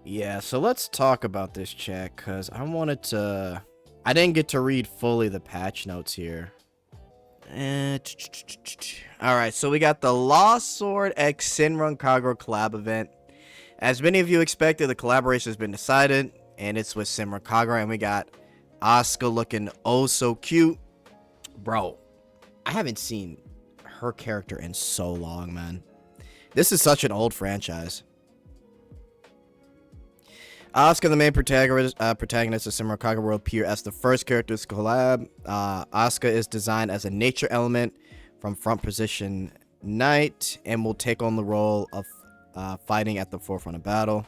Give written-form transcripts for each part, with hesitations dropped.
Yeah, so let's talk about this check, because I didn't get to read fully the patch notes here. Alright, so we got the Lost Sword X Senran Kagura collab event. As many of you expected, the collaboration has been decided, and it's with Senran Kagura, and we got Asuka looking oh so cute. Bro, I haven't seen her character in so long, man. This is such an old franchise. Asuka, the main protagonist of Senran Kagura, will appear as the first character to collab. Asuka is designed as a nature element from front position knight and will take on the role of fighting at the forefront of battle.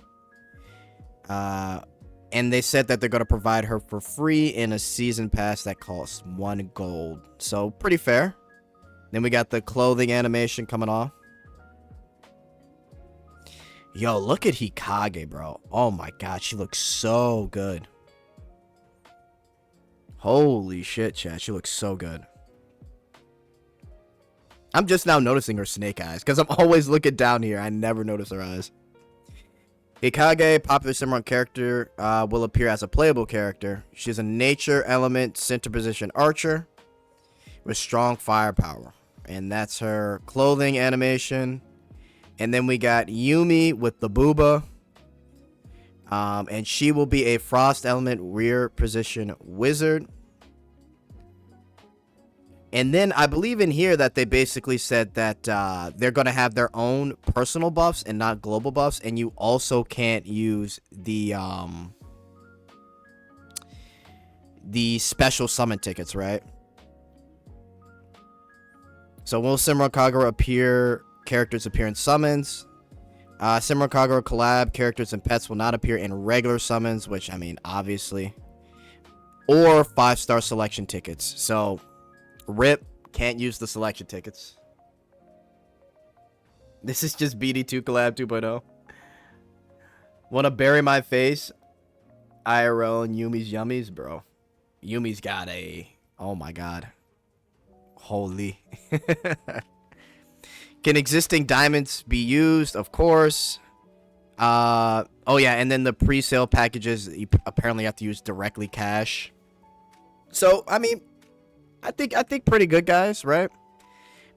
And they said that they're going to provide her for free in a season pass that costs 1 gold. So pretty fair. Then we got the clothing animation coming off. Yo, look at Hikage, bro. Oh my god, she looks so good. Holy shit, chat. She looks so good. I'm just now noticing her snake eyes, because I'm always looking down here. I never notice her eyes. Hikage, popular Senran character, will appear as a playable character. She's a nature element, center position archer with strong firepower. And that's her clothing animation. And then we got Yumi with the booba. And she will be a frost element rear position wizard. And then I believe in here that they basically said that they're going to have their own personal buffs and not global buffs. And you also can't use the special summon tickets, right? So will Senran Kagura characters appear in summons. Senran Kagura collab characters and pets will not appear in regular summons, which, I mean, obviously. Or 5-star selection tickets. So, RIP, can't use the selection tickets. This is just BD2 collab 2.0. Wanna bury my face? IRL and Yumi's yummies, bro. Yumi's got a... Oh my god. Holy. Can existing diamonds be used? Of course. Oh yeah, and then the pre-sale packages, you apparently have to use directly cash. So, I mean, I think pretty good, guys, right?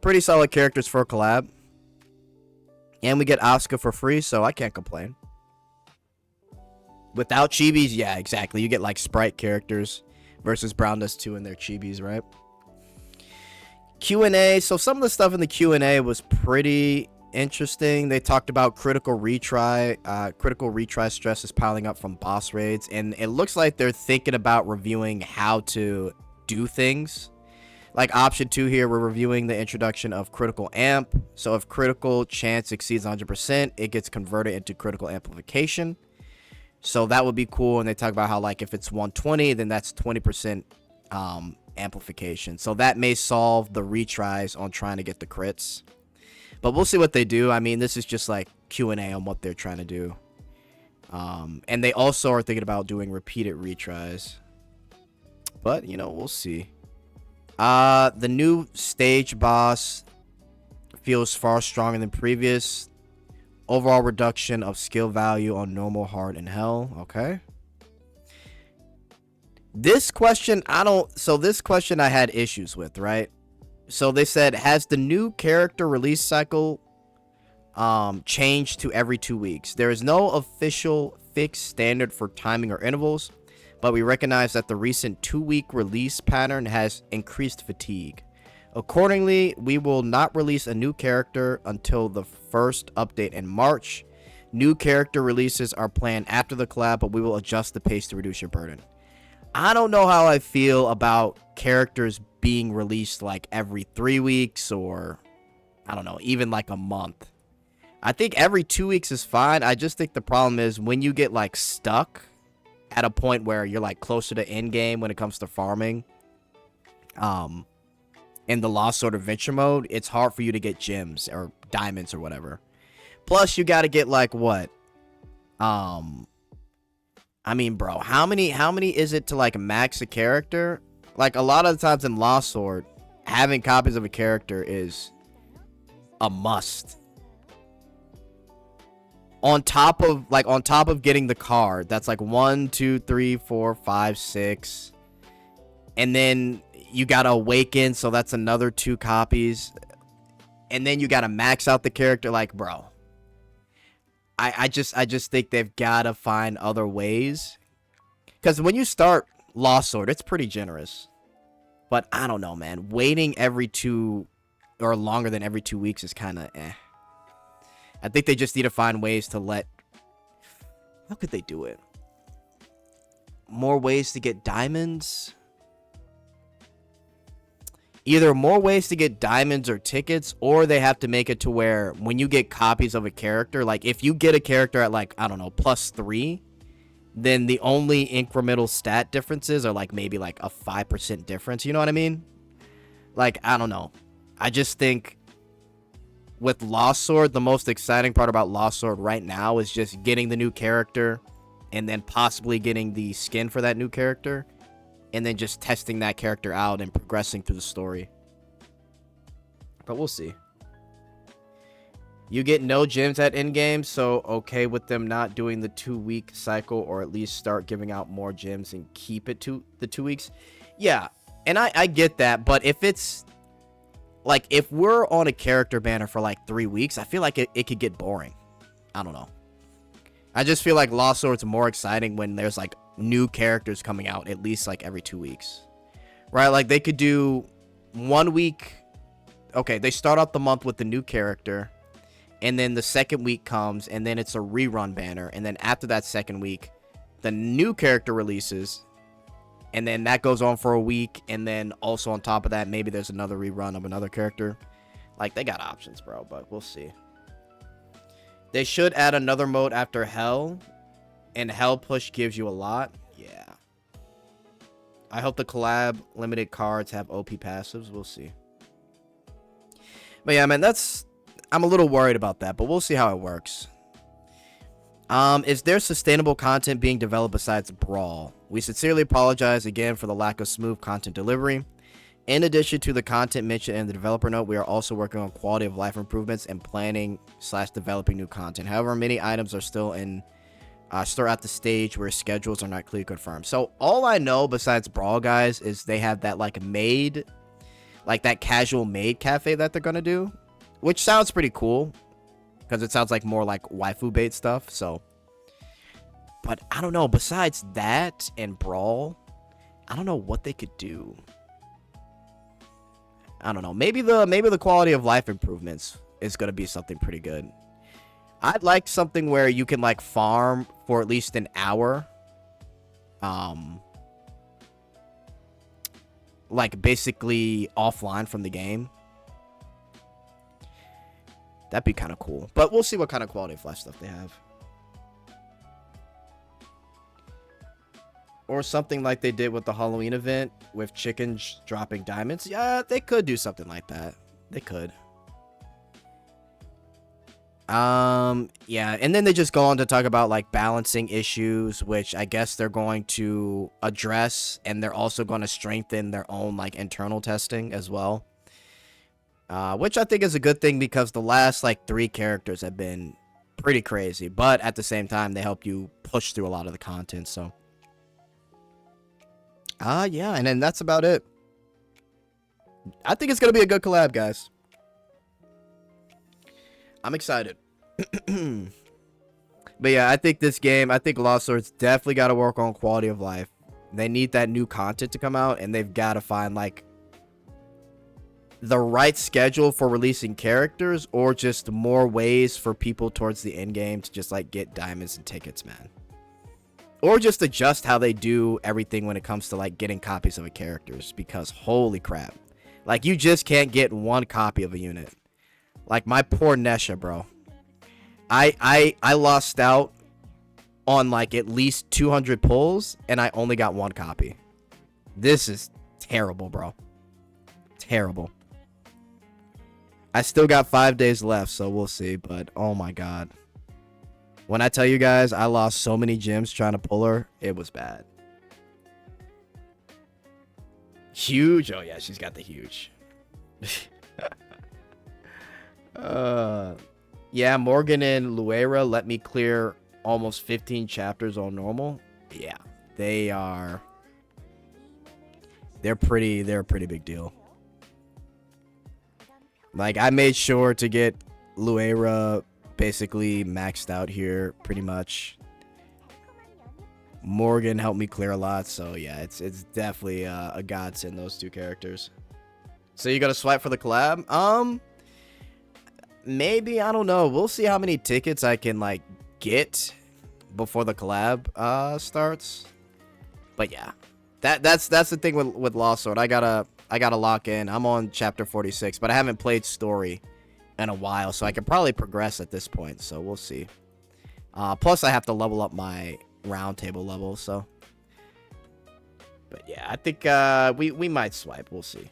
Pretty solid characters for a collab. And we get Asuka for free, so I can't complain. Without chibis, yeah, exactly. You get like sprite characters versus Brown Dust 2 and their chibis, right? Q&A. So some of the stuff in the Q&A was pretty interesting. They talked about critical retry. Critical retry stress is piling up from boss raids, and it looks like they're thinking about reviewing how to do things. Like option 2 here, we're reviewing the introduction of critical amp. So if critical chance exceeds 100%, it gets converted into critical amplification. So that would be cool. And they talk about how, like, if it's 120, then that's 20% amplification. So that may solve the retries on trying to get the crits. But we'll see what they do. I mean, this is just like Q&A on what they're trying to do. And they also are thinking about doing repeated retries. But, you know, we'll see. The new stage boss feels far stronger than previous. Overall reduction of skill value on normal, hard, and hell. Okay. This question, this question I had issues with, right? So they said, has the new character release cycle changed to every 2 weeks? There is no official fixed standard for timing or intervals, but we recognize that the recent 2-week release pattern has increased fatigue. Accordingly, we will not release a new character until the first update in March. New character releases are planned after the collab, but we will adjust the pace to reduce your burden. I don't know how I feel about characters being released like every 3 weeks, or I don't know, even like a month. I think every 2 weeks is fine. I just think the problem is when you get like stuck at a point where you're like closer to end game when it comes to farming, in the Lost Sword Adventure mode, it's hard for you to get gems or diamonds or whatever. Plus you got to get like what? I mean, bro, how many is it to like max a character? Like a lot of the times in Lost Sword, having copies of a character is a must. on top of getting the card, that's like 1, 2, 3, 4, 5, 6, and then you gotta awaken, so that's another 2 copies, and then you gotta max out the character. Like, bro, I just think they've gotta find other ways, because when you start Lost Sword, it's pretty generous, but I don't know, man. Waiting every 2 or longer than every 2 weeks is kind of eh. I think they just need to find ways to let... How could they do it? More ways to get diamonds? Either more ways to get diamonds or tickets, or they have to make it to where when you get copies of a character, like if you get a character at like, I don't know, +3, then the only incremental stat differences are like maybe like a 5% difference. You know what I mean? Like, I don't know. I just think with Lost Sword, the most exciting part about Lost Sword right now is just getting the new character and then possibly getting the skin for that new character and then just testing that character out and progressing through the story. But we'll see. You get no gems at endgame, so okay with them not doing the 2-week cycle, or at least start giving out more gems and keep it to the 2 weeks. Yeah, and I get that, but if it's like, if we're on a character banner for like 3 weeks, I feel like it could get boring. I don't know. I just feel like Lost Sword's more exciting when there's like new characters coming out at least like every 2 weeks. Right? Like they could do 1 week. Okay, they start out the month with the new character, and then the second week comes, and then it's a rerun banner, and then after that second week, the new character releases, and then that goes on for a week, and then also on top of that, maybe there's another rerun of another character. Like, they got options, bro, but we'll see. They should add another mode after Hell, and Hell Push gives you a lot. Yeah. I hope the collab limited cards have OP passives. We'll see. But yeah, man, I'm a little worried about that, but we'll see how it works. Is there sustainable content being developed besides Brawl? We sincerely apologize again for the lack of smooth content delivery. In addition to the content mentioned in the developer note, we are also working on quality of life improvements and planning/developing new content. However, many items are still at the stage where schedules are not clearly confirmed. So all I know besides Brawl, guys, is they have that like maid, like that casual maid cafe that they're gonna do, which sounds pretty cool because it sounds like more like waifu bait stuff. So, but I don't know. Besides that and Brawl, I don't know what they could do. I don't know. Maybe the quality of life improvements is gonna be something pretty good. I'd like something where you can like farm for at least an hour. Like basically offline from the game. That'd be kind of cool. But we'll see what kind of quality of life stuff they have. Or something like they did with the Halloween event with chickens dropping diamonds. Yeah, they could do something like that. They could. Yeah, and then they just go on to talk about like balancing issues, which I guess they're going to address, and they're also going to strengthen their own like internal testing as well. Which I think is a good thing because the last like 3 characters have been pretty crazy, but at the same time they help you push through a lot of the content. So yeah, and then that's about it. I think it's gonna be a good collab, guys. I'm excited. But yeah, I think Lost Swords definitely got to work on quality of life. They need that new content to come out, and they've got to find like the right schedule for releasing characters, or just more ways for people towards the end game to just like get diamonds and tickets, man. Or just adjust how they do everything when it comes to like getting copies of a characters, because holy crap. Like, you just can't get 1 copy of a unit. Like my poor Nesha, bro. I lost out on like at least 200 pulls, and I only got 1 copy. This is terrible, bro. Terrible. I still got 5 days left, so we'll see. But oh my god, when I tell you guys I lost so many gems trying to pull her, it was bad. Huge. Oh yeah, she's got the huge. Yeah, Morgan and Luera let me clear almost 15 chapters on normal. Yeah, they are. They're a pretty big deal. Like, I made sure to get Luera basically maxed out here, pretty much. Morgan helped me clear a lot, so yeah, it's definitely a godsend, those two characters. So you gotta swipe for the collab? Maybe, I don't know. We'll see how many tickets I can, like, get before the collab starts. But yeah, that's the thing with Lost Sword. I gotta lock in. I'm on chapter 46, but I haven't played story in a while, so I can probably progress at this point. So we'll see. Plus, I have to level up my round table level. So, but yeah, I think we might swipe. We'll see.